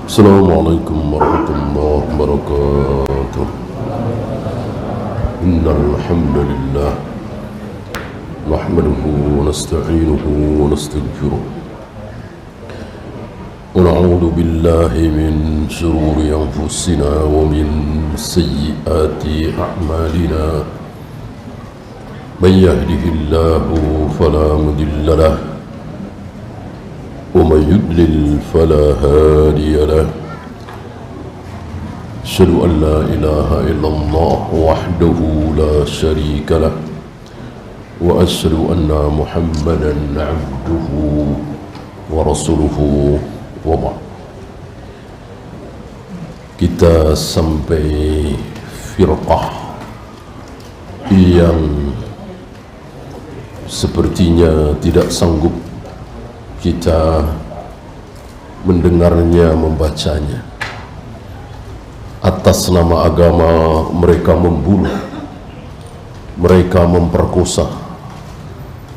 Assalamualaikum warahmatullahi wabarakatuh. Innal hamdalillah nahmaduhu wa nasta'inuhu wa nastaghfiruh wa na'udzu billahi min shururi anfusina wa min sayyiati a'malina. Man yahdihillahu fala mudilla lahu ومن يضلل فلا هادي له. أشهد أن لا إله إلا الله وحده لا شريك له وأشهد أن محمدا عبده ورسوله وبعد. Kita sampai firqah yang sepertinya tidak sanggup kita mendengarnya, membacanya. Atas nama agama mereka membunuh, mereka memperkosa,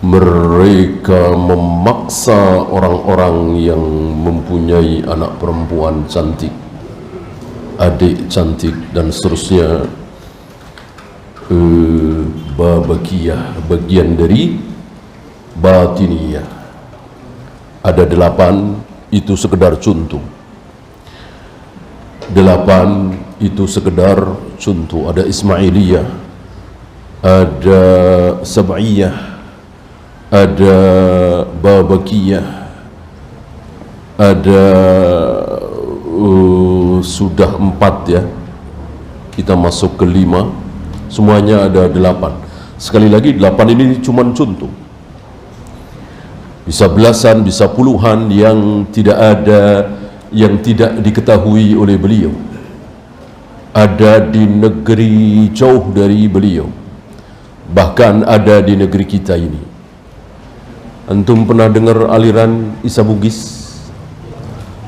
mereka memaksa orang-orang yang mempunyai anak perempuan cantik, adik cantik dan seterusnya. Babakiyah, bagian dari batiniyah. Ada 8, itu sekedar contoh. 8 itu sekedar contoh. Ada Ismailiyah, ada Sab'iyah, ada Babakiyah, ada sudah 4 ya. Kita masuk ke 5. Semuanya ada 8. Sekali lagi 8 ini cuma contoh. Bisa belasan, bisa puluhan yang tidak ada, yang tidak diketahui oleh beliau. Ada di negeri jauh dari beliau, bahkan ada di negeri kita ini. Antum pernah dengar aliran Isa Bugis?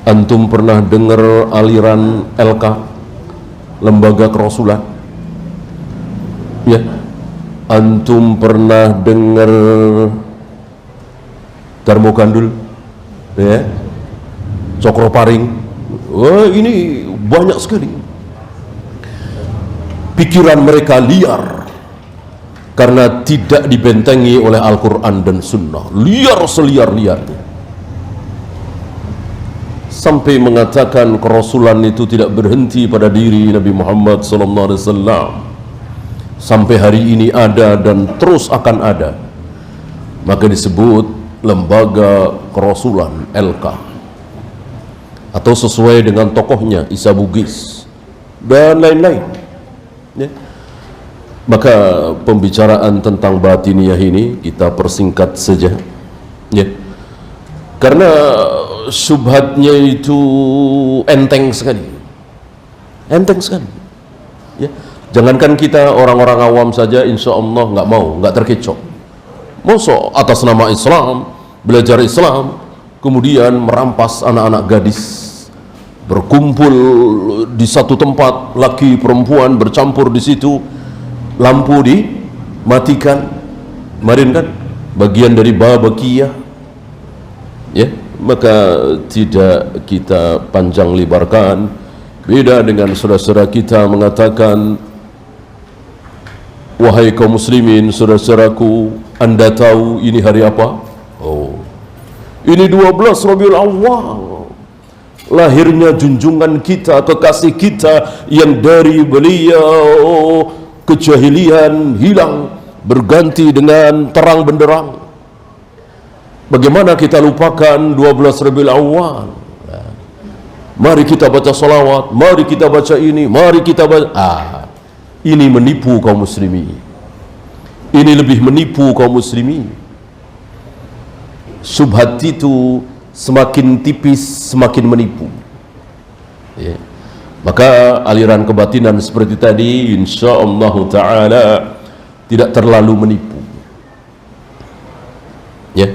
Antum pernah dengar aliran LK, Lembaga Kerasulan? Ya. Antum pernah dengar Darmo Gandul, ya, Cokro Paring. Wah, ini banyak sekali. Pikiran mereka liar karena tidak dibentengi oleh Al-Quran dan Sunnah. Liar seliar-liarnya, sampai mengatakan kerasulan itu tidak berhenti pada diri Nabi Muhammad SAW. Sampai hari ini ada dan terus akan ada. Maka disebut Lembaga Kerasulan, LK, atau sesuai dengan tokohnya Isa Bugis dan lain-lain ya. Maka pembicaraan tentang batiniyah ini kita persingkat saja ya, karena syubhatnya itu enteng sekali ya. Jangankan kita orang-orang awam saja, insya Allah nggak mau, nggak terkecoh. Masa atas nama Islam, belajar Islam, kemudian merampas anak-anak gadis, berkumpul di satu tempat, laki perempuan bercampur di situ, lampu dimatikan. Kemarin kan bagian dari babakiyah ya. Maka tidak kita panjang lebarkan. Beda dengan saudara-saudara kita mengatakan, wahai kaum muslimin, saudara-saudaraku, Anda tahu ini hari apa? Oh, ini 12 Rabiul Awwal, lahirnya junjungan kita, kekasih kita, yang dari beliau kejahilian hilang berganti dengan terang benderang. Bagaimana kita lupakan 12 Rabiul Awwal? Mari kita baca salawat, mari kita baca ini, mari kita baca. Ini menipu kaum muslimin. Ini lebih menipu kaum muslimin. Subhat itu semakin tipis semakin menipu ya. Maka aliran kebatinan seperti tadi insyaallah ta'ala tidak terlalu menipu ya.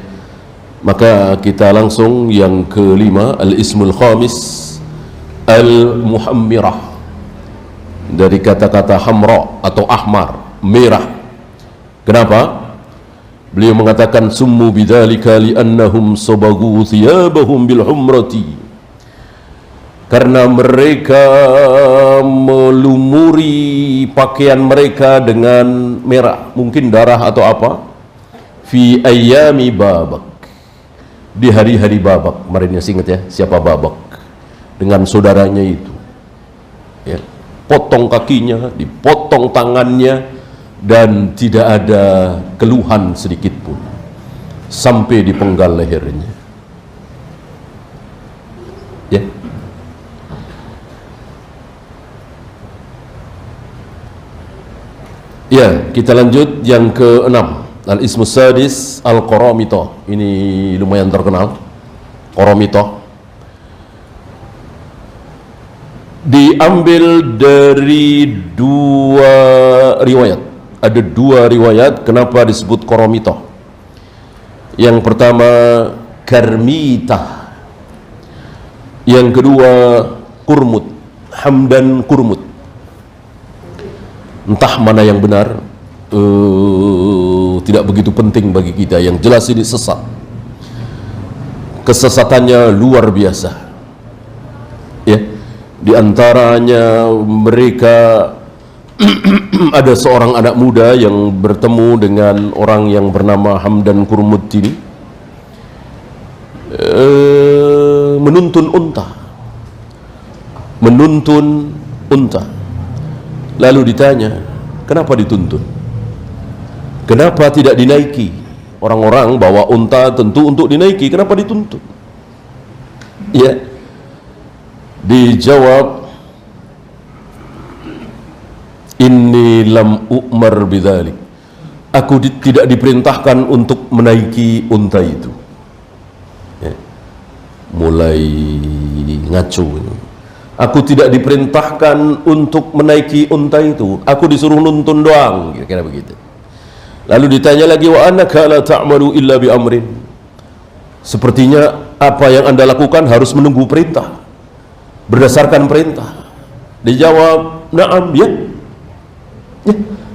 Maka kita langsung yang kelima, al-ismul khamis, al-muhammirah, dari kata-kata hamra atau ahmar, merah. Kenapa? Beliau mengatakan summu bidzalika li'annahum sabagu thiyabahum bil humrati. karena mereka melumuri pakaian mereka dengan merah, mungkin darah atau apa, fi ayyami babak, di hari-hari babak. Kemarin ingat ya, siapa babak? Dengan saudaranya itu ya, potong kakinya, dipotong tangannya, dan tidak ada keluhan sedikit pun sampai dipenggal lehernya ya. Ya, kita lanjut yang ke-6, Al-Ismus Sadis Al-Qaramithah. Ini lumayan terkenal, Qaramithah. Diambil dari dua riwayat. Ada dua riwayat kenapa disebut Qaramithah. Yang pertama Karmitah, yang kedua Kurmut, Hamdan Kurmut. Entah mana yang benar, tidak begitu penting bagi kita. Yang jelas ini sesat, kesesatannya luar biasa ya. Di antaranya mereka ada seorang anak muda yang bertemu dengan orang yang bernama Hamdan Kurmut ini, menuntun unta. Lalu ditanya, kenapa dituntun? Kenapa tidak dinaiki? Orang-orang bawa unta tentu untuk dinaiki, kenapa dituntun? Ya, dijawab, inni lam u'mar bidzalik, aku tidak diperintahkan untuk menaiki unta itu ya. Mulai ngaco ini. Aku tidak diperintahkan untuk menaiki unta itu, aku disuruh nuntun doang, kira-kira begitu. Lalu ditanya lagi, wa annaka la ta'malu illa bi amrin, sepertinya apa yang Anda lakukan harus menunggu perintah, berdasarkan perintah. Dijawab, na'am, ya.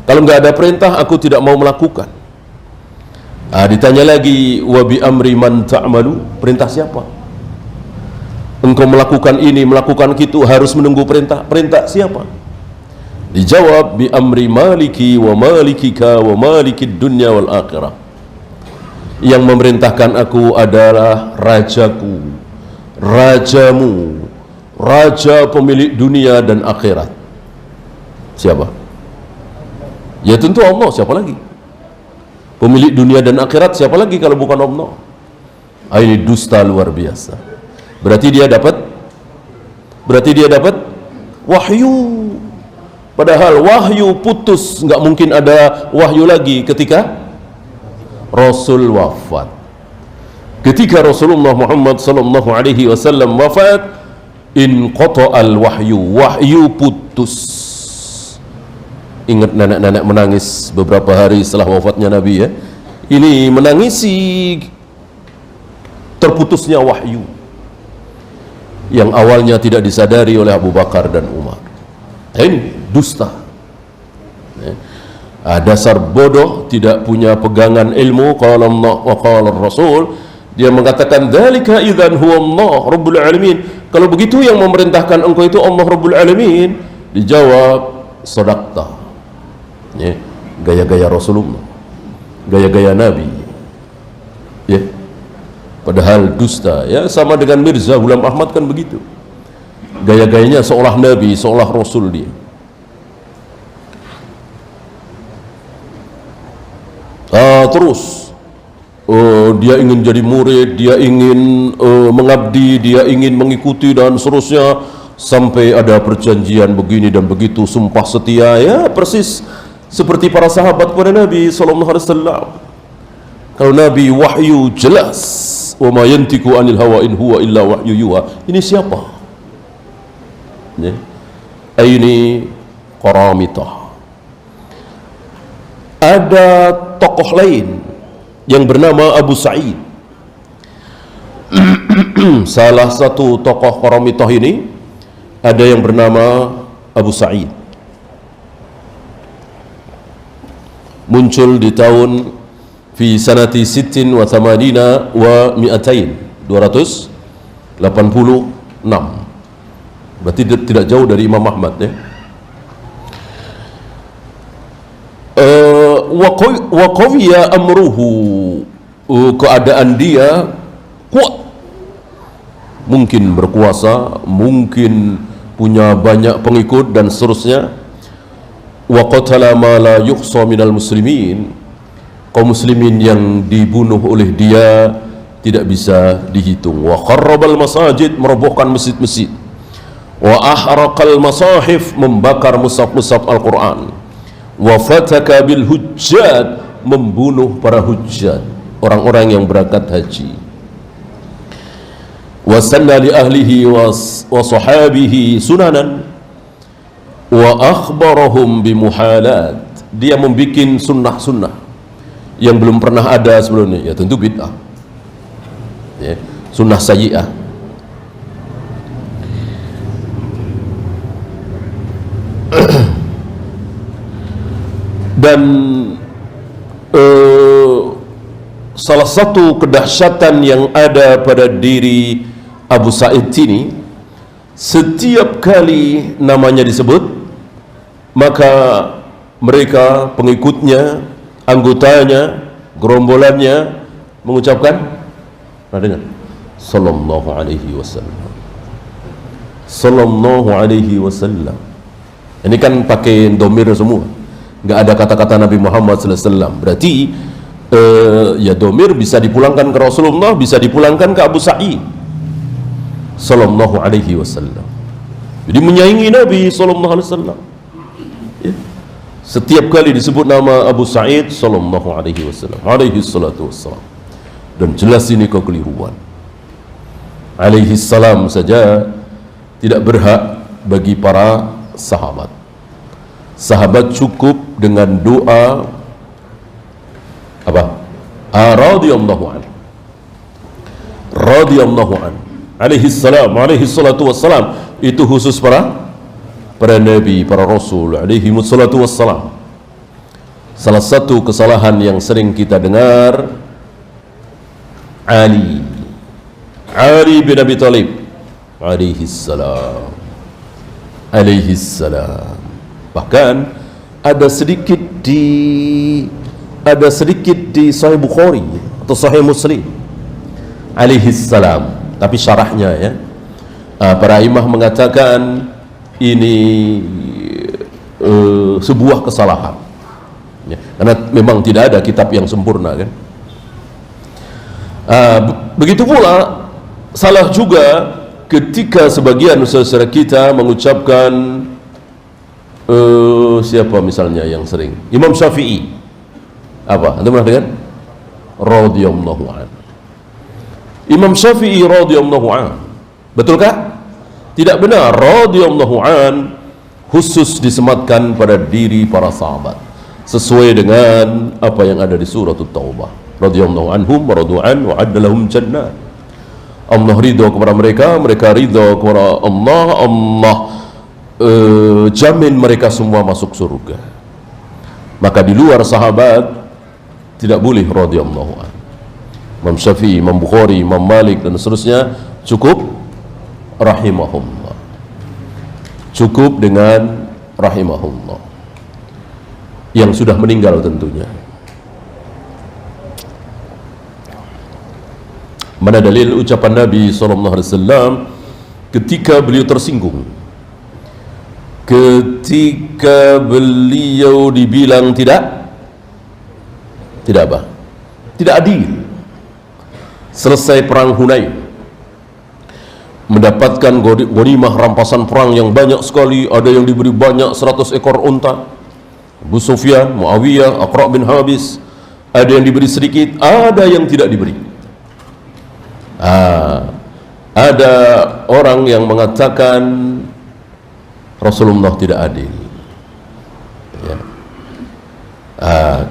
Kalau nggak ada perintah, aku tidak mau melakukan. Ditanya lagi, wa bi amri man ta'malu, perintah siapa? Engkau melakukan ini, melakukan itu, harus menunggu perintah. Perintah siapa? Dijawab, bi amri maliki wa malikika wa malikid dunya wal akhirah. Yang memerintahkan aku adalah rajaku, rajamu, raja pemilik dunia dan akhirat. Siapa? Ya tentu Allah, siapa lagi? Pemilik dunia dan akhirat, siapa lagi kalau bukan Allah? Ini dusta luar biasa. Berarti dia dapat wahyu. Padahal wahyu putus, nggak mungkin ada wahyu lagi ketika Rasul wafat. Ketika Rasulullah Muhammad sallallahu alaihi wasallam wafat, inqata'al wahyu putus. Ingat nenek-nenek menangis beberapa hari setelah wafatnya Nabi ya. Ini menangisi terputusnya wahyu yang awalnya tidak disadari oleh Abu Bakar dan Umar. Ini dusta. Dasar bodoh, tidak punya pegangan ilmu. Qala Allah wa qala Rasul, dia mengatakan dzalika idzan huwa Allah Rabbul Alamin. Kalau begitu yang memerintahkan engkau itu Allah Rabbul Alamin. Dijawab, sadaqta. Ya, gaya-gaya Rasulullah, gaya-gaya Nabi. Ya. Padahal dusta ya, sama dengan Mirza Ghulam Ahmad kan begitu. Gaya-gayanya seolah Nabi, seolah Rasul dia. Terus dia ingin jadi murid, dia ingin mengabdi, dia ingin mengikuti dan seterusnya, sampai ada perjanjian begini dan begitu, sumpah setia ya, persis seperti para sahabat kepada Nabi sallallahu alaihi wasallam. Kalau Nabi wahyu jelas, wa ma yantiqu anil hawa in huwa illa wahyu yuha. Ini siapa? Ya. Ini Qaramithah. Ada tokoh lain yang bernama Abu Sa'id. Salah satu tokoh Qaramithah ini ada yang bernama Abu Sa'id. Muncul di tahun fi sanati sittin wa thamanina wa mi'atain, 286 Berarti tidak jauh dari Imam Ahmad ya. Wa qawiya amruhu, keadaan dia kuat, mungkin berkuasa, mungkin punya banyak pengikut dan seterusnya. Wa qatala ma la yuhsa minal muslimin, kaum muslimin yang dibunuh oleh dia tidak bisa dihitung. Wa kharrabal masajid, merobohkan masjid-masjid. Wa ahraqal masahif, membakar mushaf-mushaf Al-Quran. Wa fataka bil hujjat, membunuh para hujjat, orang-orang yang berangkat haji. Wa sanna li ahlihi wa sahabihi sunanan wa akhbarahum bimuhalat, dia membikin sunnah-sunnah yang belum pernah ada sebelumnya, ya tentu bid'ah ya, sunnah sayyi'ah. Dan salah satu kedahsyatan yang ada pada diri Abu Sa'id ini, setiap kali namanya disebut, maka mereka, pengikutnya, anggotanya, gerombolannya mengucapkan, dengar, sallallahu alaihi wasallam, sallallahu alaihi wasallam. Ini kan pakai domir semua, nggak ada kata-kata Nabi Muhammad SAW. Berarti ya domir bisa dipulangkan ke Rasulullah, bisa dipulangkan ke Abu Sa'id sallallahu alaihi wasallam. Jadi menyaingi Nabi sallallahu alaihi wasallam ya. Setiap kali disebut nama Abu Sa'id sallallahu alaihi wasallam, alaihi salatu wassalam, dan jelas ini kekeliruan. Alaihi salam saja tidak berhak bagi para sahabat. Sahabat cukup dengan doa apa? Radhiyallahu anhu, radhiyallahu anhu, alaihi salam, alaihi salatu wassalam. Itu khusus para nabi, para rasul alaihi salatu wassalam. Salah satu kesalahan yang sering kita dengar, Ali bin Abi Thalib alaihi salam, alaihi salam. Bahkan ada sedikit di Sahih Bukhari atau Sahih Muslim alaihi salam, tapi syarahnya ya, para imam mengatakan ini sebuah kesalahan ya, karena memang tidak ada kitab yang sempurna kan. Begitu pula salah juga ketika sebagian saudara kita mengucapkan siapa misalnya yang sering, Imam Syafi'i, apa? Anda pernah dengar? Radhiyallahu anhu. Imam Syafi'i radhiyallahu anhu. Betulkah? Tidak benar. Radhiyallahu anhu khusus disematkan pada diri para sahabat, sesuai dengan apa yang ada di surah At-Taubah. Radhiyallahu anhum wa radu an wa adda lahum jannat. Allah ridha kepada mereka, mereka ridha kepada Allah, Allah jamin mereka semua masuk surga. Maka di luar sahabat tidak boleh radhiyallahu anhu. Imam Syafi'i, Imam Bukhari, Imam Malik dan seterusnya cukup rahimahullah, cukup dengan rahimahullah, yang sudah meninggal tentunya. Mana dalil ucapan Nabi SAW ketika beliau tersinggung, ketika beliau dibilang tidak apa? Tidak adil. Selesai perang Hunain, mendapatkan ghanimah rampasan perang yang banyak sekali, ada yang diberi banyak 100 ekor unta. Abu Sufyan, Muawiyah, Aqra' bin Habis, ada yang diberi sedikit, ada yang tidak diberi. Ada orang yang mengatakan Rasulullah tidak adil ya.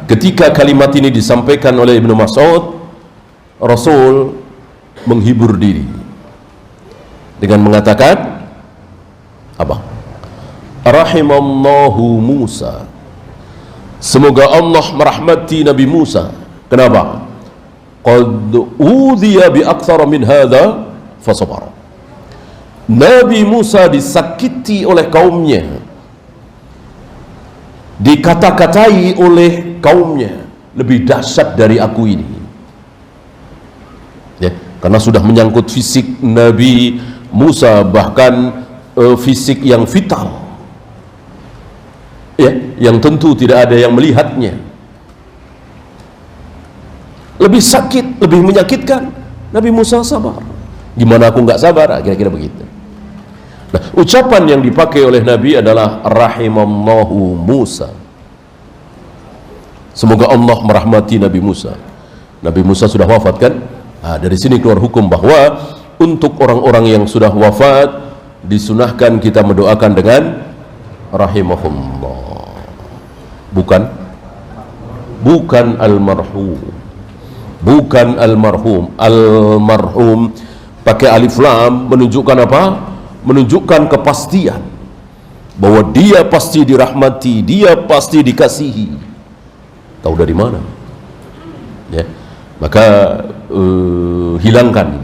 Ketika kalimat ini disampaikan oleh Ibnu Mas'ud, Rasul menghibur diri dengan mengatakan apa? Rahimallahu Musa, semoga Allah merahmati Nabi Musa. Kenapa? Qad udhiya bi aktsara min hadza fasabar. Nabi Musa disakiti oleh kaumnya, dikata-katai oleh kaumnya, lebih dahsyat dari aku ini. Ya, karena sudah menyangkut fisik Nabi Musa, bahkan fisik yang vital, ya, yang tentu tidak ada yang melihatnya. Lebih sakit, lebih menyakitkan. Nabi Musa sabar. Gimana aku nggak sabar? Kira-kira begitu. Nah, ucapan yang dipakai oleh Nabi adalah rahimallahu Musa. Semoga Allah merahmati Nabi Musa. Nabi Musa sudah wafat kan? Nah, dari sini keluar hukum bahwa untuk orang-orang yang sudah wafat disunahkan kita mendoakan dengan rahimahullah. Bukan almarhum. Bukan almarhum. Almarhum pakai alif lam menunjukkan apa? Menunjukkan kepastian bahwa dia pasti dirahmati, dia pasti dikasihi. Tahu dari mana? Ya, maka hilangkan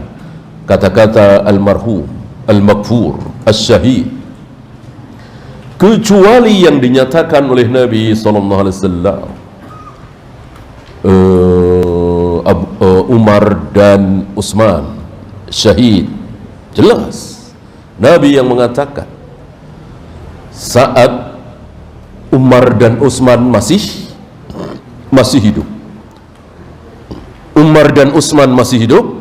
kata-kata almarhum, al-maghfur, as-syahid, kecuali yang dinyatakan oleh Nabi sallallahu alaihi wasallam. Umar dan Utsman syahid, jelas Nabi yang mengatakan saat Umar dan Utsman masih hidup. Umar dan Utsman masih hidup,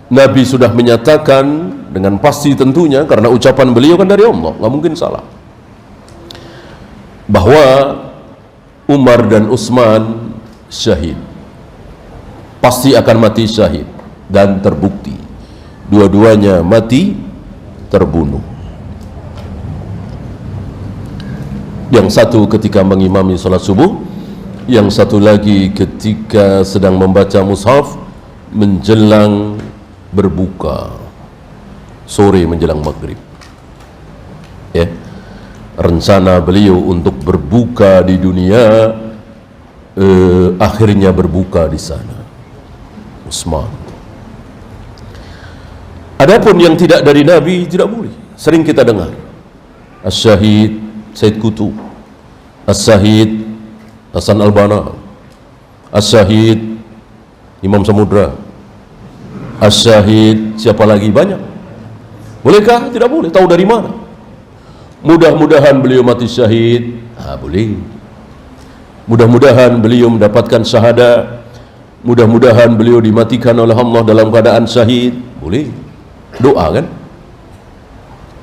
Nabi sudah menyatakan dengan pasti tentunya, karena ucapan beliau kan dari Allah, nggak mungkin salah, bahwa Umar dan Utsman syahid, pasti akan mati syahid, dan terbukti dua-duanya mati terbunuh. Yang satu ketika mengimami salat subuh, yang satu lagi ketika sedang membaca mushaf menjelang berbuka, sore menjelang maghrib. Ya, rencana beliau untuk berbuka di dunia, akhirnya berbuka di sana. Utsman. Adapun yang tidak dari Nabi tidak boleh. Sering kita dengar as-syahid Said Qutb, as-syahid Hasan al-Banna, as-syahid Imam Samudra, as-syahid siapa lagi, banyak. Bolehkah? Tidak boleh. Tahu dari mana? Mudah-mudahan beliau mati syahid. Boleh. Mudah-mudahan beliau mendapatkan syahadah. Mudah-mudahan beliau dimatikan oleh Allah dalam keadaan syahid. Boleh. Doa kan?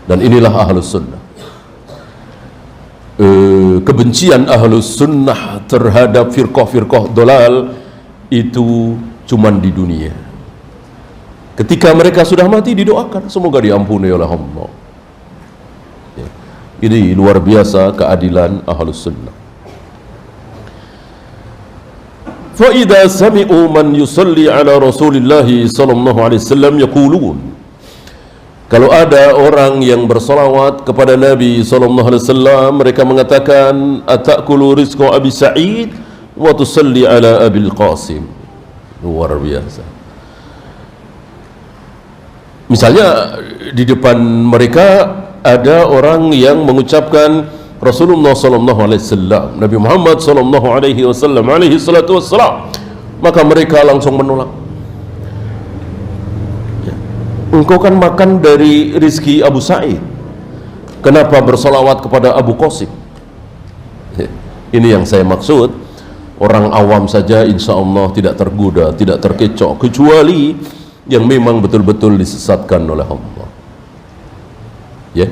Dan inilah ahlus sunnah. Kebencian ahlus sunnah terhadap firqah-firqah dolal itu cuman di dunia. Ketika mereka sudah mati didoakan semoga diampuni oleh Allah. Ya. Ini luar biasa keadilan ahlus sunnah. Fa idza sami'u man yusalli ala Rasulillah sallallahu alaihi wasallam yaqulun, kalau ada orang yang bersalawat kepada Nabi sallallahu alaihi wasallam, mereka mengatakan atakulu rizqa Abi Sa'id wa tusalli ala Abil Qasim. Luar biasa. Misalnya di depan mereka ada orang yang mengucapkan Rasulullah sallallahu alaihi wasallam, Nabi Muhammad sallallahu alaihi wasallam alaihi salatu wassalam, maka mereka langsung menolak. Engkau kan makan dari rizki Abu Sa'id, kenapa bersolawat kepada Abu Qasim? Ini yang saya maksud. Orang awam saja insya Allah tidak tergoda, tidak terkecoh, kecuali yang memang betul-betul disesatkan oleh Allah. Ya,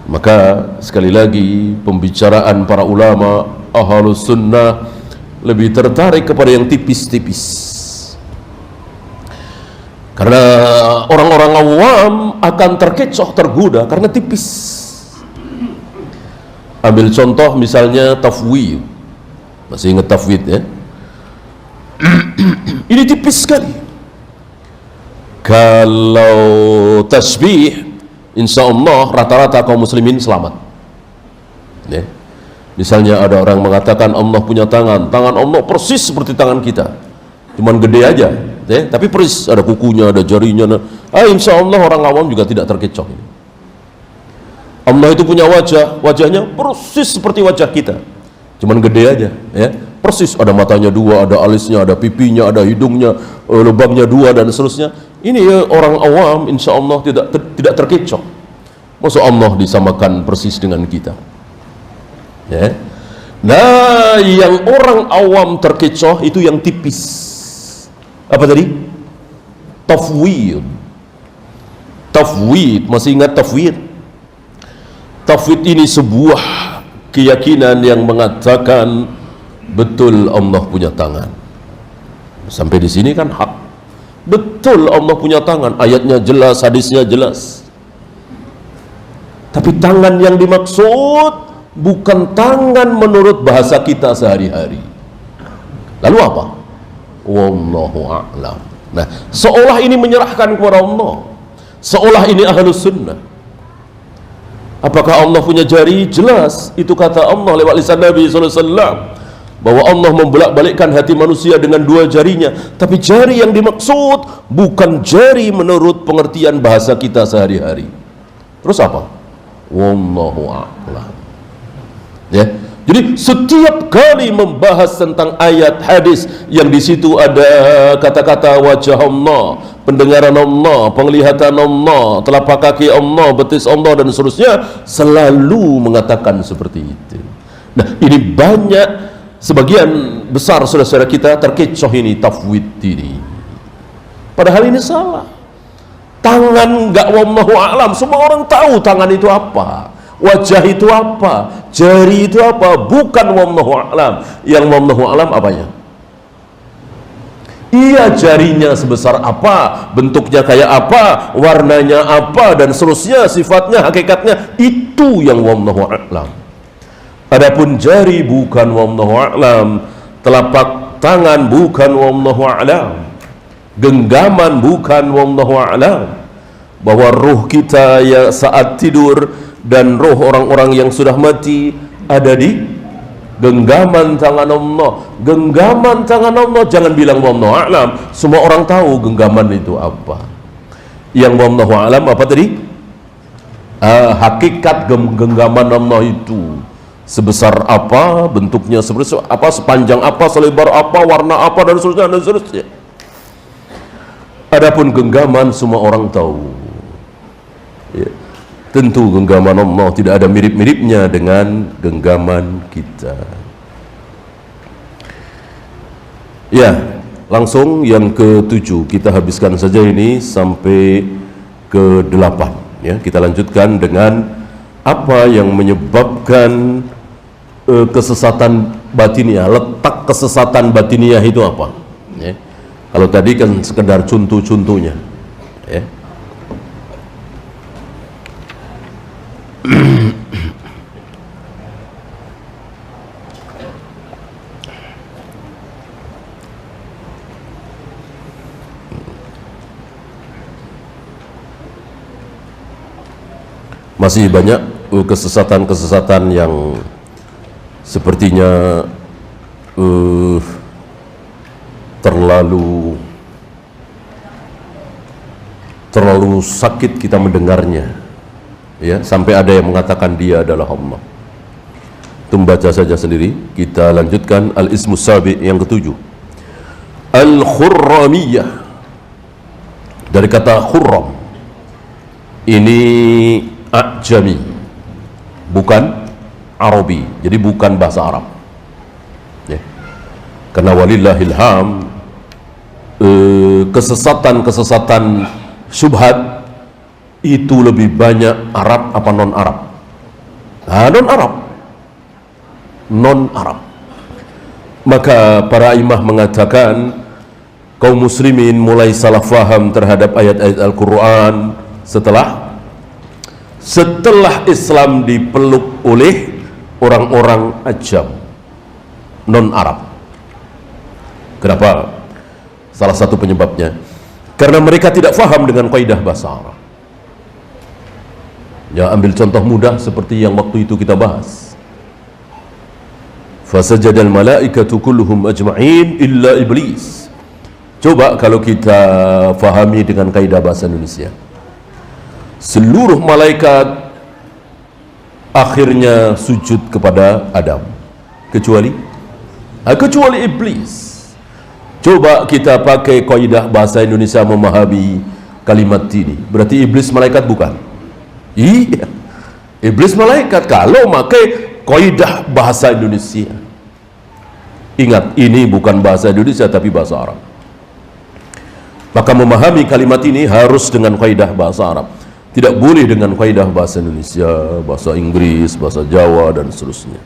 maka sekali lagi pembicaraan para ulama ahlus sunnah lebih tertarik kepada yang tipis-tipis. Karena orang-orang awam akan terkecoh, tergoda karena tipis. Ambil contoh misalnya tafwid. Masih ingat tafwid ya? Ini tipis sekali. Kalau tasbih, insya Allah rata-rata kaum muslimin selamat. Ya. Misalnya ada orang mengatakan Allah punya tangan, tangan Allah persis seperti tangan kita, cuman gede aja. Ya, tapi persis ada kukunya, ada jarinya. Insya Allah orang awam juga tidak terkecoh ini. Allah itu punya wajah, wajahnya persis seperti wajah kita, cuman gede aja, ya. Persis, ada matanya dua, ada alisnya, ada pipinya, ada hidungnya, lubangnya dua, dan seterusnya. Ini ya, orang awam insya Allah tidak terkecoh. Masa Allah disamakan persis dengan kita, ya. Nah, yang orang awam terkecoh itu yang tipis. Apa tadi? Tafwid. Tafwid, masih ingat tafwid? Tafwid ini sebuah keyakinan yang mengatakan betul Allah punya tangan. Sampai di sini kan hak. Betul Allah punya tangan, ayatnya jelas, hadisnya jelas. Tapi tangan yang dimaksud bukan tangan menurut bahasa kita sehari-hari. Lalu apa? Wallahu a'lam. Nah, seolah ini menyerahkan kepada Allah, seolah ini ahlus sunnah. Apakah Allah punya jari? Jelas, itu kata Allah lewat lisan Nabi SAW, bahwa Allah membolak-balikkan hati manusia dengan dua jarinya. Tapi jari yang dimaksud bukan jari menurut pengertian bahasa kita sehari-hari. Terus apa? Wallahu a'lam. Ya. Jadi setiap kali membahas tentang ayat hadis yang di situ ada kata-kata wajah Allah, pendengaran Allah, penglihatan Allah, telapak kaki Allah, betis Allah, dan seterusnya, selalu mengatakan seperti itu. Nah, ini banyak, sebagian besar saudara-saudara kita terkecoh ini tafwid ini. Padahal ini salah. Tangan enggak wallahu a'lam, semua orang tahu tangan itu apa, wajah itu apa, jari itu apa, bukan wallahu a'lam. Yang wallahu a'lam apanya? Iya, jarinya sebesar apa, bentuknya kayak apa, warnanya apa, dan seterusnya, sifatnya, hakikatnya, itu yang wallahu a'lam. Adapun jari bukan wallahu a'lam, telapak tangan bukan wallahu a'lam, genggaman bukan wallahu a'lam. Bahwa ruh kita ya saat tidur dan roh orang-orang yang sudah mati ada di genggaman tangan Allah. Genggaman tangan Allah, jangan bilang wallahu a'lam, semua orang tahu genggaman itu apa. Yang wallahu a'lam apa tadi? Hakikat genggaman Allah itu sebesar apa, bentuknya seperti apa, sepanjang apa, selebar apa, warna apa, dan seterusnya, dan seterusnya. Adapun genggaman semua orang tahu, ya. Tentu genggaman Allah tidak ada mirip-miripnya dengan genggaman kita. Ya, langsung yang ke-7 kita habiskan saja ini sampai ke-8, ya. Kita lanjutkan dengan apa yang menyebabkan kesesatan batiniah. Letak kesesatan batiniah itu apa, ya. Kalau tadi kan sekedar contoh-contohnya, ya. Masih banyak kesesatan-kesesatan yang sepertinya terlalu sakit kita mendengarnya, ya, sampai ada yang mengatakan dia adalah Allah. Itu membaca saja sendiri. Kita lanjutkan al-ismus sabi yang ke-7, al-khurramiyah, dari kata khurram. Ini Ajami, bukan Arabi, jadi bukan bahasa Arab, ya. Karena walillahilham, kesesatan-kesesatan syubhat itu lebih banyak Arab apa non Arab? Non Arab. Maka para imam mengatakan kaum muslimin mulai salah faham terhadap ayat-ayat Al-Quran setelah Islam dipeluk oleh orang-orang ajam, non Arab. Kenapa? Salah satu penyebabnya karena mereka tidak faham dengan kaidah bahasa Arab. Ya, ambil contoh mudah seperti yang waktu itu kita bahas. Fasajadal malaikatu kulluhum ajma'in illa iblis. Coba kalau kita fahami dengan kaidah bahasa Indonesia, seluruh malaikat akhirnya sujud kepada Adam, kecuali iblis. Coba kita pakai kaidah bahasa Indonesia memahami kalimat ini. Berarti iblis malaikat bukan? Iya, iblis malaikat kalau pakai kaidah bahasa Indonesia. Ingat, ini bukan bahasa Indonesia tapi bahasa Arab. Maka memahami kalimat ini harus dengan kaidah bahasa Arab. Tidak boleh dengan kaidah bahasa Indonesia, bahasa Inggris, bahasa Jawa dan seterusnya.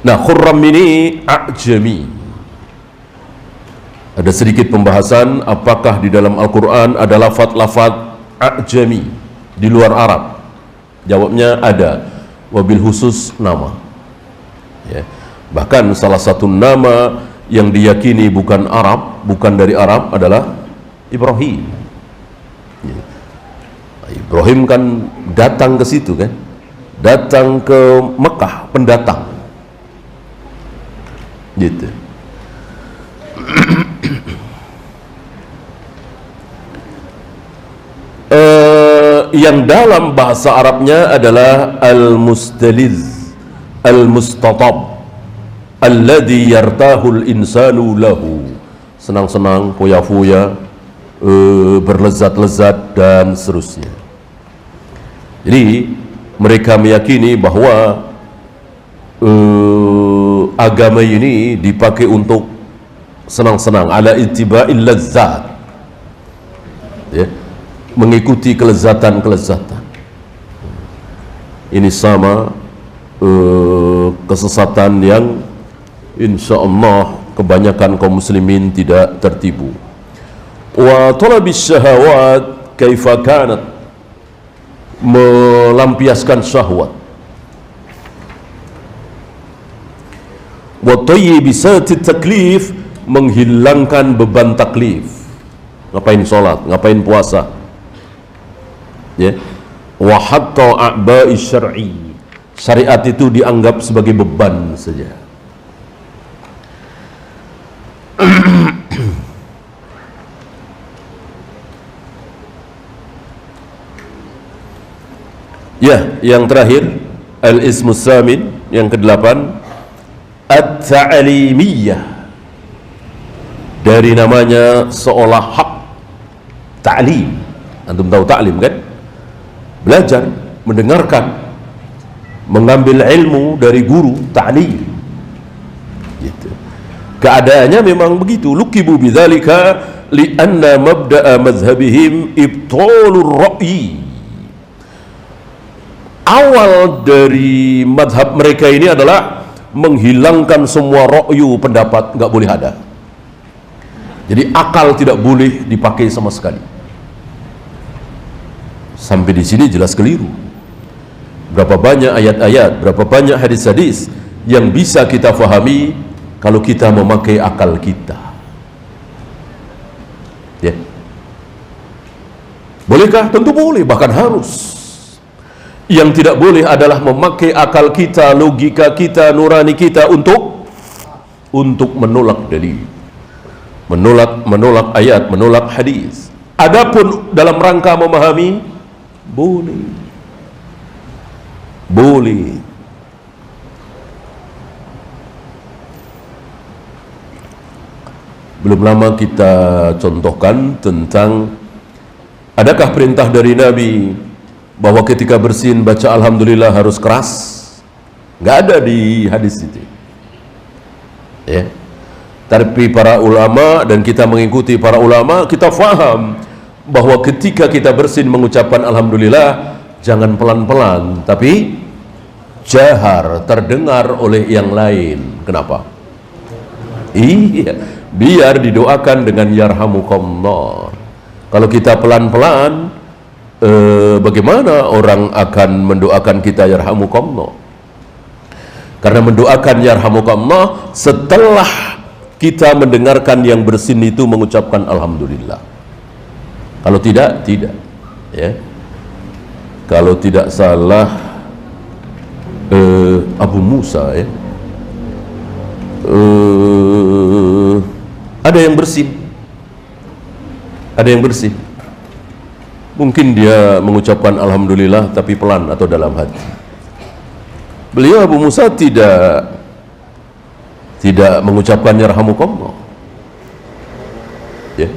Nah, Khurram ini a'jami. Ada sedikit pembahasan apakah di dalam Al-Quran ada lafaz-lafaz a'jami di luar Arab. Jawabnya ada, wabil khusus nama. Ya. Bahkan salah satu nama yang diyakini bukan Arab, bukan dari Arab adalah Ibrahim. Ya. Ibrahim kan datang ke situ kan, datang ke Mekah, pendatang. Gitu. Yang dalam bahasa Arabnya adalah al-mustaliz, al-mustatab, alladhi yartahul insanu lahu, senang-senang, foya-foya, berlezat-lezat dan seterusnya. Jadi mereka meyakini bahwa agama ini dipakai untuk senang-senang, ala ittiba'il lazzat, ya, mengikuti kelezatan-kelezatan. Ini sama kesesatan yang insya Allah kebanyakan kaum muslimin tidak tertipu. Wa talabis syahawat kaifa kanat, melampiaskan syahwat. Wa tayyibisati taklif, menghilangkan beban taklif. Ngapain sholat, ngapain puasa, ya. Wa hatta a'ba'i syar'i, syariat itu dianggap sebagai beban saja. Ya, yang terakhir al-ismus samin, yang ke-8 at-ta'limiyah, dari namanya seolah hak ta'lim. Antum tahu ta'lim kan? Belajar, mendengarkan, mengambil ilmu dari guru, ta'lim. Gitu. Keadaannya memang begitu. Lukibu bidzalika li'anna mabda'a mazhabihim ibtalur ra'yi. Awal dari madhab mereka ini adalah menghilangkan semua ra'yu, pendapat, nggak boleh ada. Jadi akal tidak boleh dipakai sama sekali. Sampai di sini jelas keliru. Berapa banyak ayat-ayat, berapa banyak hadis-hadis yang bisa kita fahami kalau kita memakai akal kita. Ya. Bolehkah? Tentu boleh, bahkan harus. Yang tidak boleh adalah memakai akal kita, logika kita, nurani kita untuk menolak dalil, menolak ayat, menolak hadis. Adapun dalam rangka memahami, boleh. Belum lama kita contohkan tentang adakah perintah dari Nabi bahwa ketika bersin baca alhamdulillah harus keras? Nggak ada di hadis itu, ya. Tapi para ulama, dan kita mengikuti para ulama, kita faham bahwa ketika kita bersin mengucapkan alhamdulillah jangan pelan-pelan, tapi jahar, terdengar oleh yang lain. Kenapa? Iya, biar didoakan dengan yarhamukallah. Kalau kita pelan-pelan, bagaimana orang akan mendoakan kita yarhamukallah? Karena mendoakan yarhamukallah setelah kita mendengarkan yang bersin itu mengucapkan alhamdulillah. Kalau tidak, ya. Kalau tidak salah Abu Musa, ya, ada yang bersin, mungkin dia mengucapkan alhamdulillah tapi pelan atau dalam hati. beliau Abu Musa tidak mengucapkan yarhamukallah. Ya.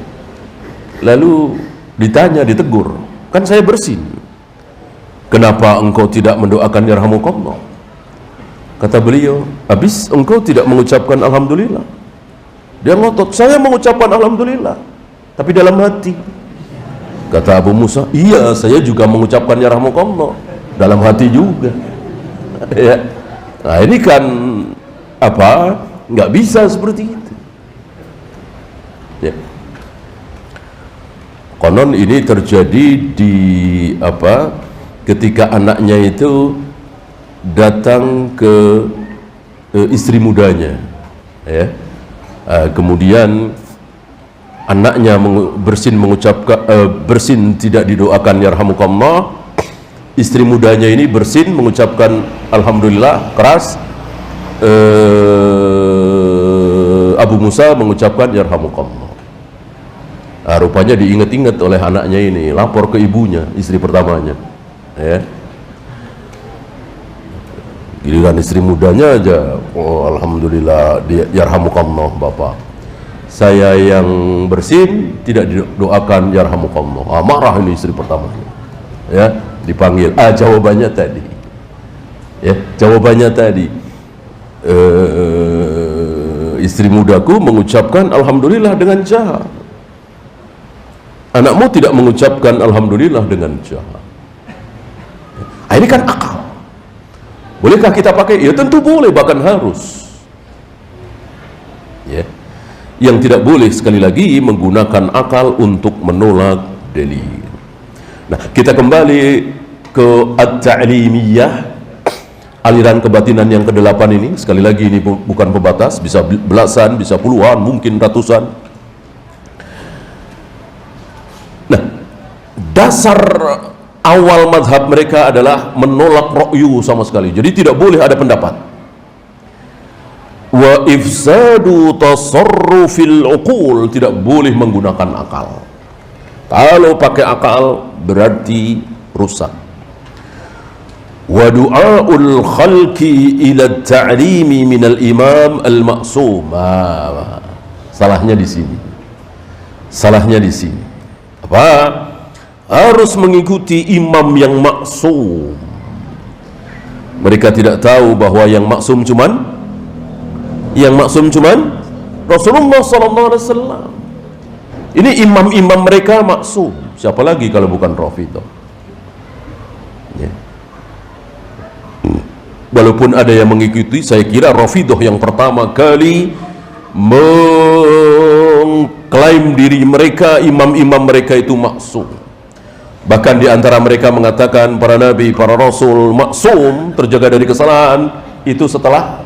Lalu ditanya, ditegur, kan saya bersin, kenapa engkau tidak mendoakan yarhamukallah? Kata beliau, habis engkau tidak mengucapkan alhamdulillah. Dia ngotot, saya mengucapkan alhamdulillah, tapi dalam hati. Kata Abu Musa, iya saya juga mengucapkan yarhamukallah dalam hati juga. Ya. Nah ini kan apa, nggak bisa seperti itu. Ya. Konon ini terjadi di apa, ketika anaknya itu datang ke istri mudanya, ya. Kemudian anaknya bersin tidak didoakan yarhamukallah. Istri mudanya ini bersin mengucapkan alhamdulillah keras. Abu Musa mengucapkan yarhamukallah. Nah, rupanya diingat-ingat oleh anaknya ini, lapor ke ibunya, istri pertamanya, ya. Giliran istri mudanya aja, oh alhamdulillah, yarhamukallah bapak, saya yang bersin tidak didoakan yarhamukallah. Marah ini istri pertamanya, ya. Dipanggil, jawabannya tadi, ya, jawabannya tadi, istri mudaku mengucapkan alhamdulillah dengan jahat, anakmu tidak mengucapkan alhamdulillah dengan jahat. Nah, ini kan akal. Bolehkah kita pakai? Ya tentu boleh, bahkan harus. Ya. Yang tidak boleh sekali lagi menggunakan akal untuk menolak dalil. Nah, kita kembali ke at-ta'limiyah, aliran kebatinan yang ke-8 ini. Sekali lagi ini bukan pembatas, bisa belasan, bisa puluhan, mungkin ratusan. Nah, dasar awal mazhab mereka adalah menolak ra'yu sama sekali. Jadi tidak boleh ada pendapat. Wa ifsadu tasarrufil uqul, tidak boleh menggunakan akal. Kalau pakai akal berarti rusak. Wa du'aul khalqi ila ta'limi minal imam al-ma'sum. Salahnya di sini. Salahnya di sini. Apa? Harus mengikuti imam yang maksum. Mereka tidak tahu bahwa yang maksum cuman Rasulullah sallallahu alaihi wasallam. Ini imam-imam mereka maksum. Siapa lagi kalau bukan Rafidhah? Ya. Walaupun ada yang mengikuti, saya kira Rafidhah yang pertama kali mengklaim diri mereka, imam-imam mereka itu maksum. Bahkan di antara mereka mengatakan para nabi, para rasul maksum, terjaga dari kesalahan itu setelah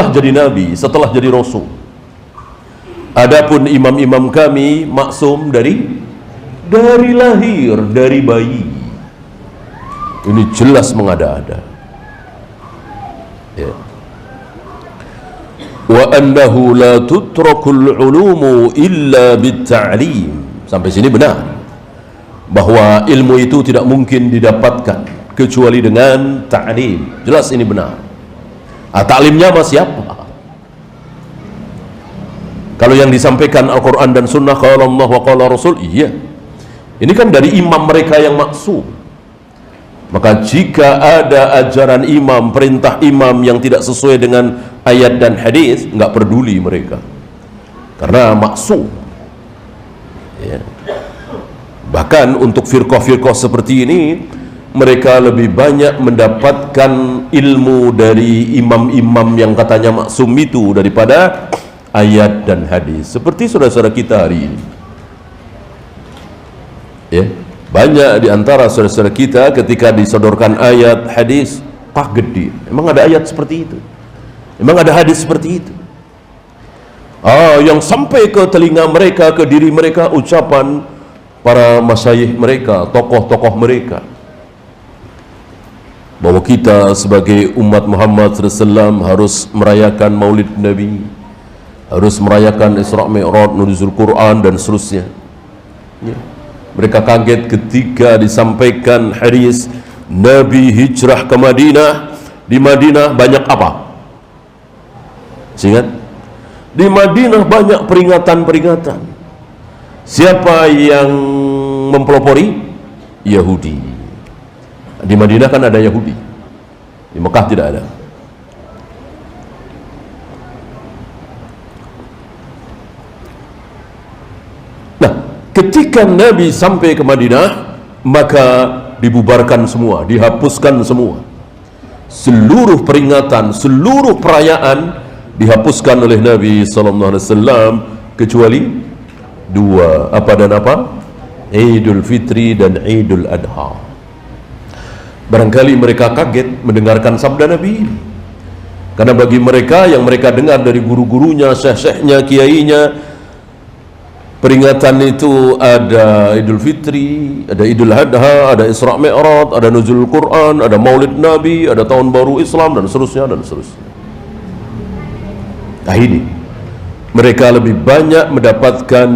jadi nabi, setelah jadi rasul. Adapun imam-imam kami maksum dari lahir, dari bayi. Ini jelas mengada-ada. Ya. Wa annahu la tutrakul ulumu illa bit-ta'lim. Sampai sini benar. Bahwa ilmu itu tidak mungkin didapatkan kecuali dengan ta'lim. Jelas ini benar. Ta'limnya sama siapa? Kalau yang disampaikan Al-Quran dan Sunnah, qala Allah wa qala Rasul, iya. Ini kan dari imam mereka yang maksum. Maka jika ada ajaran imam, perintah imam yang tidak sesuai dengan ayat dan hadis, nggak peduli mereka. Karena maksum. Ya. Bahkan untuk firqah-firqah seperti ini, mereka lebih banyak mendapatkan ilmu dari imam-imam yang katanya maksum itu daripada ayat dan hadis. Seperti saudara-saudara kita hari ini. Ya, banyak di antara saudara-saudara kita ketika disodorkan ayat, hadis, kaget dia. Emang ada ayat seperti itu? Emang ada hadis seperti itu? Yang sampai ke telinga mereka, ke diri mereka, ucapan para masyayikh mereka, tokoh-tokoh mereka, bahwa kita sebagai umat Muhammad SAW harus merayakan Maulid Nabi, harus merayakan Isra Mi'raj, nuzul Quran dan seterusnya. Ya. Mereka kaget ketika disampaikan hadis Nabi hijrah ke Madinah Di Madinah banyak apa? Ingat? Di Madinah banyak peringatan-peringatan. Siapa yang mempelopori? Yahudi. Di Madinah kan ada Yahudi. Di Mekah tidak ada. Nah, ketika Nabi sampai ke Madinah, maka dibubarkan semua, dihapuskan semua. Seluruh peringatan, seluruh perayaan dihapuskan oleh Nabi sallallahu alaihi wasallam kecuali dua, apa dan apa? Idul Fitri dan Idul Adha. Barangkali mereka kaget mendengarkan sabda Nabi ini. Karena bagi mereka yang mereka dengar dari guru-gurunya, syekh-syekhnya, kiainya, peringatan itu ada Idul Fitri, ada Idul Adha, ada Isra Mi'raj, ada Nuzul Quran, ada Maulid Nabi, ada Tahun Baru Islam, dan seterusnya dan seterusnya. Nah ini, mereka lebih banyak mendapatkan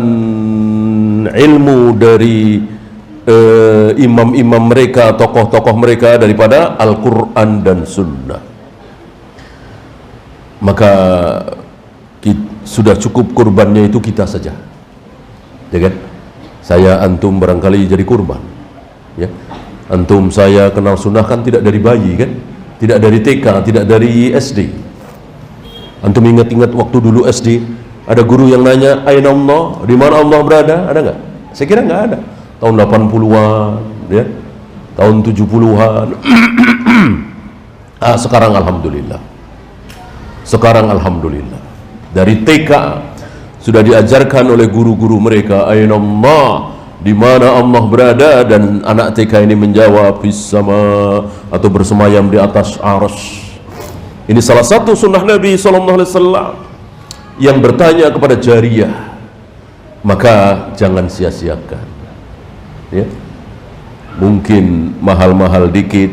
ilmu dari imam-imam mereka, tokoh-tokoh mereka daripada Al-Quran dan Sunnah. Maka sudah cukup kurbannya itu kita saja, ya kan? Saya antum barangkali jadi kurban, ya. Antum saya kenal sunnah kan tidak dari bayi kan, tidak dari TK, tidak dari SD. Antum ingat-ingat waktu dulu SD ada guru yang nanya, aina Allah, di mana Allah berada? Ada nggak? Saya kira nggak ada. Tahun 80-an, ya, tahun 70-an. Sekarang alhamdulillah. Sekarang alhamdulillah. Dari TK sudah diajarkan oleh guru-guru mereka, aina Allah, di mana Allah berada, dan anak TK ini menjawab fis sama, atau bersemayam di atas arsy. Ini salah satu sunnah Nabi sallallahu alaihi wasallam yang bertanya kepada jariyah. Maka jangan sia-siakan, ya. Mungkin mahal-mahal dikit,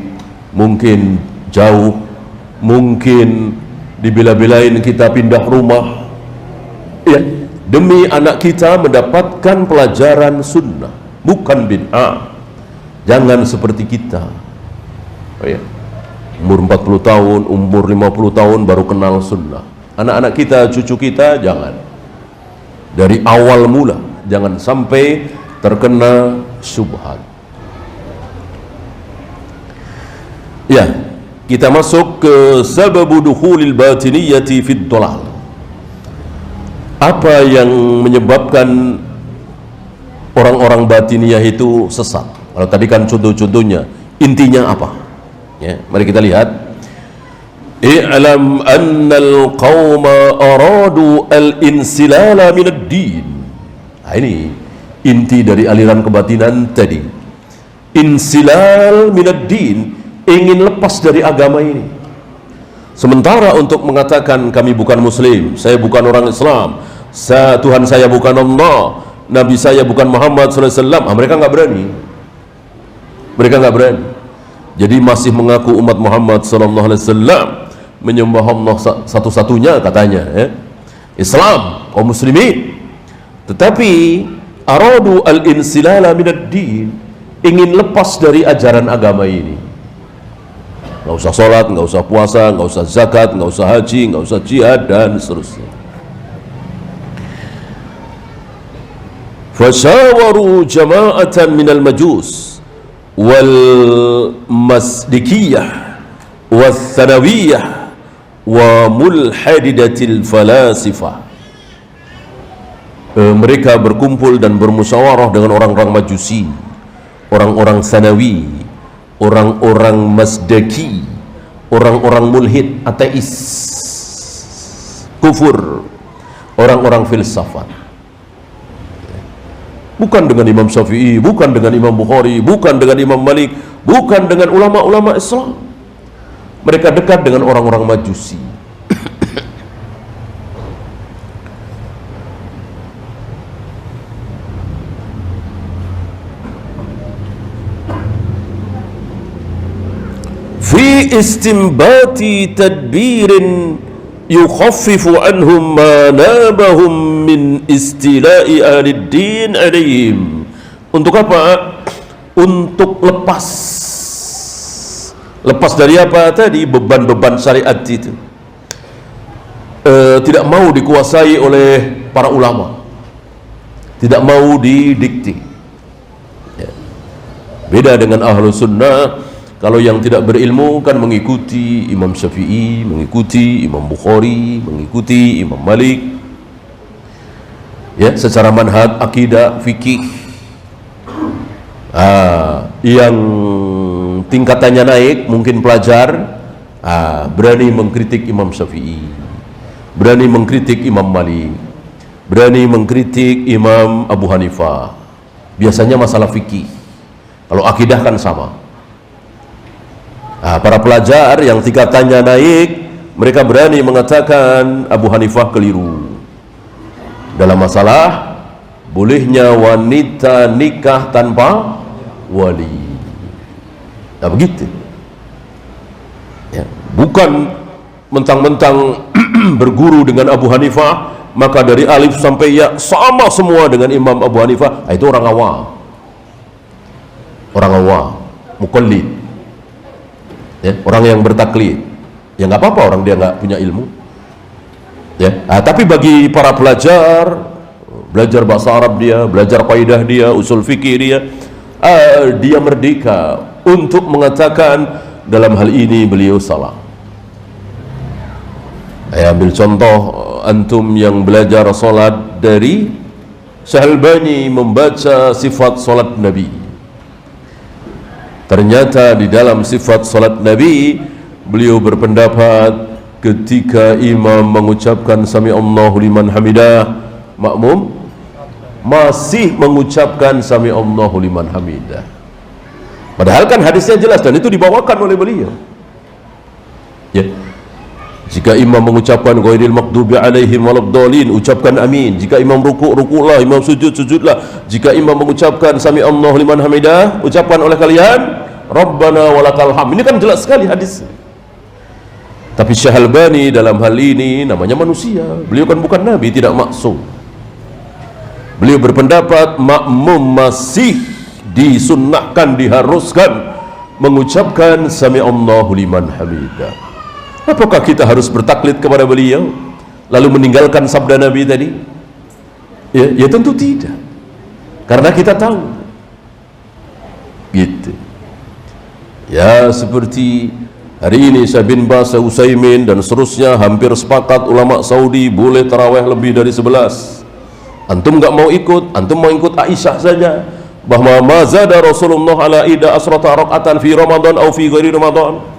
mungkin jauh, mungkin dibela-belain kita pindah rumah, ya, demi anak kita mendapatkan pelajaran sunnah, bukan bid'ah. Jangan seperti kita, oh, ya, umur 40 tahun, umur 50 tahun baru kenal sunnah. Anak-anak kita, cucu kita, jangan. Dari awal mula, jangan sampai terkena syubhat. Ya, kita masuk ke sababu dukhulil batiniyati fid dhalal. Apa yang menyebabkan orang-orang batiniyah itu sesat? Kalau tadi kan contoh-contohnya, intinya apa? Ya, mari kita lihat. I'lam annal qawma aradu al-insilala minad din. Nah, ini inti dari aliran kebatinan tadi. Insilal minad din, ingin lepas dari agama ini. Sementara untuk mengatakan kami bukan muslim, saya bukan orang Islam, Tuhan saya bukan Allah, Nabi saya bukan Muhammad sallallahu alaihi wasallam, mereka nggak berani. Mereka nggak berani. Jadi masih mengaku umat Muhammad sallallahu alaihi wasallam, menyembah Allah satu-satunya katanya, ya, Islam, kaum muslimin. Tetapi aradu al-insilala minad din, ingin lepas dari ajaran agama ini. Nggak usah sholat, nggak usah puasa, nggak usah zakat, nggak usah haji, nggak usah jihad, dan seterusnya. Fasyawaru jama'atan minal majus wal masdikiyah wal thanawiyah wa mulhadidatil falasifah. Mereka berkumpul dan bermusyawarah dengan orang-orang majusi, orang-orang sanawi, orang-orang masdaki, orang-orang mulhid, ateis, kufur, orang-orang filsafat. Bukan dengan Imam Syafi'i, bukan dengan Imam Bukhari, bukan dengan Imam Malik, bukan dengan ulama-ulama Islam. Mereka dekat dengan orang-orang majusi. Fi istinbati tadbirin yukhaffifu anhum ma nabahum min istila'i ahliddin alaihim. Untuk apa? Untuk lepas Lepas dari apa tadi? Beban-beban syariat itu. Tidak mau dikuasai oleh para ulama, tidak mau didikti. Ya. Beda dengan ahlu sunnah. Kalau yang tidak berilmu kan mengikuti Imam Syafi'i, mengikuti Imam Bukhari, mengikuti Imam Malik, ya, secara manhaj, akidah, fikih. Yang tingkatannya naik, mungkin pelajar, berani mengkritik Imam Syafi'i, berani mengkritik Imam Malik, berani mengkritik Imam Abu Hanifah. Biasanya masalah fikih. Kalau akidah kan sama. Para pelajar yang tingkatannya naik, mereka berani mengatakan Abu Hanifah keliru dalam masalah bolehnya wanita nikah tanpa wali. Begitu ya. Bukan mentang-mentang berguru dengan Abu Hanifah maka dari alif sampai ya sama semua dengan Imam Abu Hanifah. Itu orang awam, muqallid, ya, orang yang bertaklid. Ya nggak apa-apa orang dia nggak punya ilmu, ya. Tapi bagi para pelajar, belajar bahasa Arab dia, belajar kaidah dia, usul fikih dia merdeka untuk mengatakan dalam hal ini beliau salah. Saya ambil contoh, antum yang belajar salat dari Syahalbani membaca sifat salat Nabi. Ternyata di dalam sifat salat Nabi beliau berpendapat ketika imam mengucapkan sami Allahu liman hamidah, makmum masih mengucapkan sami Allahu liman hamidah. Padahal kan hadisnya jelas dan itu dibawakan oleh beliau. Ya. Jika imam mengucapkan ghairil maghdubi alaihim waladdallin, ucapkan amin. Jika imam rukuk, rukuklah. Imam sujud, sujudlah. Jika imam mengucapkan sami Allahu liman hamidah, ucapkan oleh kalian Rabbana walakal hamd. Ini kan jelas sekali hadis. Tapi Syahalbani dalam hal ini namanya manusia. Beliau kan bukan nabi, tidak maksum. Beliau berpendapat makmum masih disunnahkan, diharuskan mengucapkan sami Allahu liman hamidah. Apakah kita harus bertaklid kepada beliau lalu meninggalkan sabda Nabi tadi? Ya tentu tidak. Karena kita tahu. Gitu. Ya seperti hari ini Syekh bin Baz, Utsaimin dan seterusnya hampir sepakat ulama Saudi boleh tarawih lebih dari 11. Antum nggak mau ikut, antum mau ikut Aisyah saja. Bahwa mazada Rasulullah ala ida asrata rakaatan fi Ramadan atau fi ghairi Ramadan.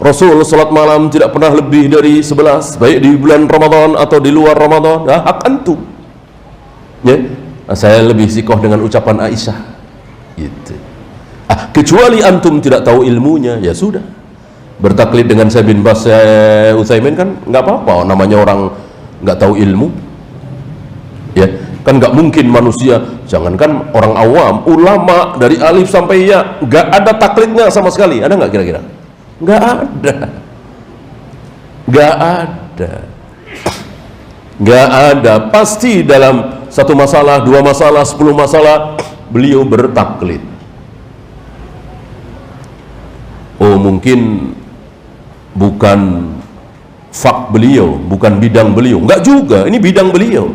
Rasul salat malam tidak pernah lebih dari 11, baik di bulan Ramadan atau di luar Ramadan. Hak antum. Ya, saya lebih sikoh dengan ucapan Aisyah. Gitu. Kecuali antum tidak tahu ilmunya, ya sudah. Bertaklid dengan Syekh bin Baz, Utsaimin kan nggak apa-apa. Namanya orang nggak tahu ilmu. Ya, kan nggak mungkin manusia, jangankan orang awam, ulama dari alif sampai ya nggak ada taklidnya sama sekali. Ada nggak kira-kira? Nggak ada. Pasti dalam satu masalah, dua masalah, 10 masalah beliau bertaklid. Oh mungkin bukan fak beliau, bukan bidang beliau. Enggak juga, ini bidang beliau.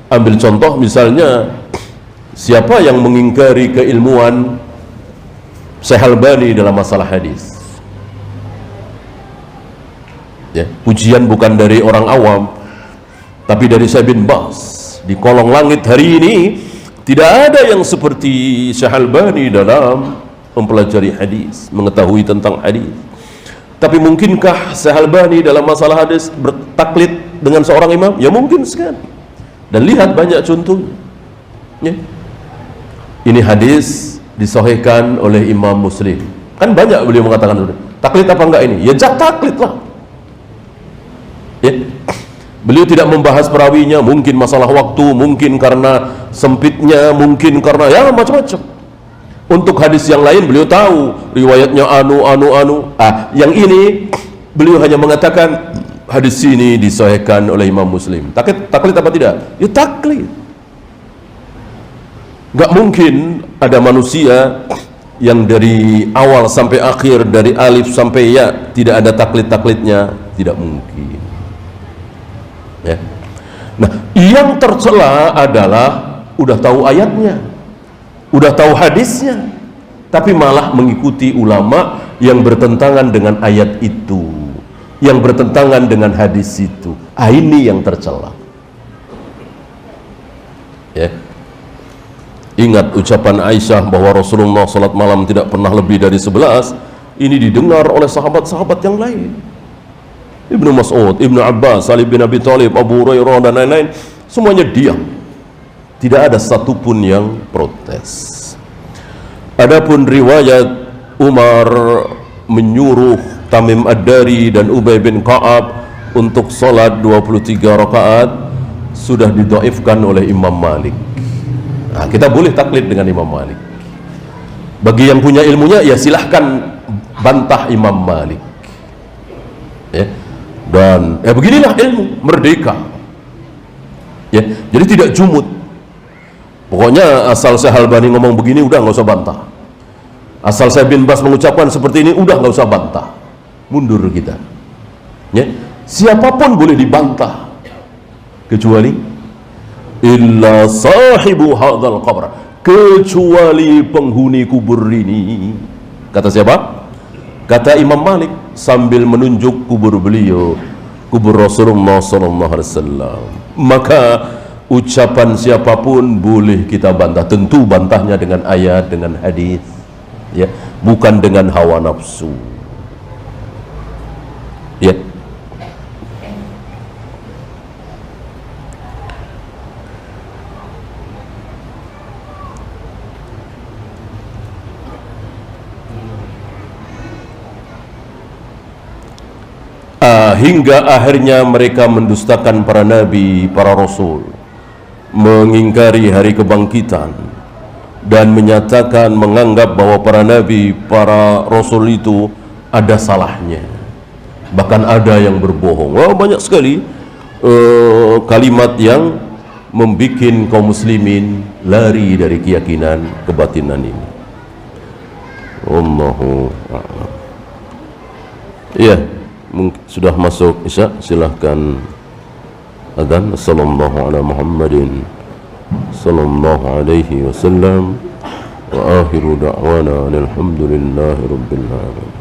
Ambil contoh misalnya, siapa yang mengingkari keilmuan Syahalbani dalam masalah hadis? Ya, pujian bukan dari orang awam, tapi dari Syekh bin Baz. Di kolong langit hari ini tidak ada yang seperti Syahalbani dalam mempelajari hadis, mengetahui tentang hadis. Tapi mungkinkah Syahalbani dalam masalah hadis bertaklid dengan seorang imam? Ya mungkin sekali. Dan lihat banyak contohnya. Ya. Ini hadis disahihkan oleh Imam Muslim. Kan banyak beliau mengatakan, taklid apa enggak ini? Ya taklid lah. Ya. Beliau tidak membahas perawinya, mungkin masalah waktu, mungkin karena sempitnya, mungkin karena ya macam-macam. Untuk hadis yang lain beliau tahu riwayatnya anu. Yang ini beliau hanya mengatakan hadis ini disahihkan oleh Imam Muslim. Taklid apa tidak? Ya taklid. Gak mungkin ada manusia yang dari awal sampai akhir, dari alif sampai ya, tidak ada taklid-taklidnya, tidak mungkin. Ya. Nah, yang tercela adalah udah tahu ayatnya, udah tahu hadisnya, tapi malah mengikuti ulama yang bertentangan dengan ayat itu, yang bertentangan dengan hadis itu. Ini yang tercela. Ya. Ingat ucapan Aisyah bahwa Rasulullah salat malam tidak pernah lebih dari 11. Ini didengar oleh sahabat-sahabat yang lain. Ibnu Mas'ud, Ibnu Abbas, Ali bin Abi Thalib, Abu Hurairah dan lain-lain, semuanya diam. Tidak ada satupun yang protes. Adapun riwayat Umar menyuruh Tamim Ad-Dari dan Ubay bin Ka'ab untuk salat 23 rakaat sudah didhaifkan oleh Imam Malik. Nah, kita boleh taklid dengan Imam Malik. Bagi yang punya ilmunya, ya silahkan bantah Imam Malik. Ya. Dan beginilah ilmu, merdeka. Ya, jadi tidak jumud. Pokoknya asal saya Albani ngomong begini, udah nggak usah bantah. Asal saya bin Bas mengucapkan seperti ini, udah nggak usah bantah. Mundur kita. Ya, siapapun boleh dibantah, kecuali illa sahibu hadzal qabr, kecuali penghuni kubur ini. Kata siapa? Kata Imam Malik sambil menunjuk kubur beliau, kubur Rasulullah SAW. Maka ucapan siapapun boleh kita bantah, tentu bantahnya dengan ayat, dengan hadis, ya, bukan dengan hawa nafsu. Ya. Hingga akhirnya mereka mendustakan para nabi, para rasul, mengingkari hari kebangkitan, dan menyatakan, menganggap bahwa para nabi, para rasul itu ada salahnya, bahkan ada yang berbohong. Wah, banyak sekali kalimat yang membuat kaum muslimin lari dari keyakinan kebatinan ini. Allahu a'lam. Iya, sudah masuk Isya, silahkan adzan. Sallallahu ala Muhammadin sallallahu alaihi wasallam wa akhiru da'wana alhamdulillahi rabbil alamin.